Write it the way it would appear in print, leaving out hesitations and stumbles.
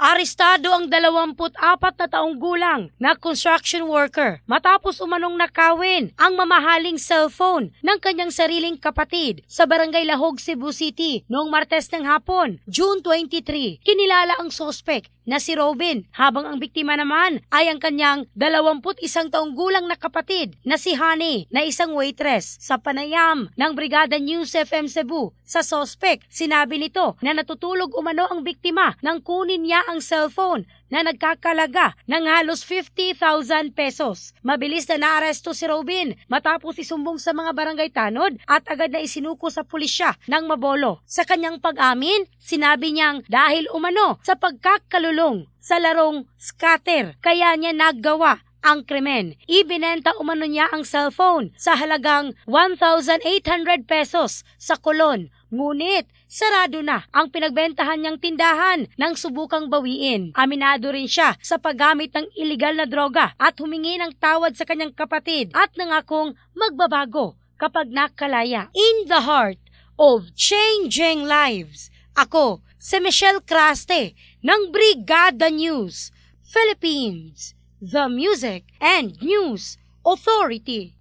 Arestado ang 24 na taong gulang na construction worker matapos umanong nakawin ang mamahaling cellphone ng kanyang sariling kapatid sa Barangay Lahog, Cebu City noong Martes ng hapon, June 23. Kinilala ang suspect na si Robin, habang ang biktima naman ay ang kanyang 21 taong gulang na kapatid na si Honey, na isang waitress. Sa panayam ng Brigada News FM Cebu sa suspect, sinabi nito na natutulog umano ang biktima nang kunin niya ang cellphone na nagkakalaga ng halos 50,000 pesos. Mabilis na naaresto si Robin matapos isumbong sa mga barangay tanod at agad na isinuko sa pulisya ng Mabolo. Sa kanyang pag-amin, sinabi niyang dahil umano sa pagkakalulong sa larong scatter, kaya niya naggawa ang krimen. Ibinenta umano niya ang cellphone sa halagang 1,800 pesos sa Colon. Ngunit, sarado na ang pinagbentahan niyang tindahan nang subukang bawiin. Aminado rin siya sa paggamit ng iligal na droga at humingi ng tawad sa kanyang kapatid at nangakong magbabago kapag nakalaya. In the heart of changing lives, ako si Michelle Craste ng Brigada News Philippines, the Music and News Authority.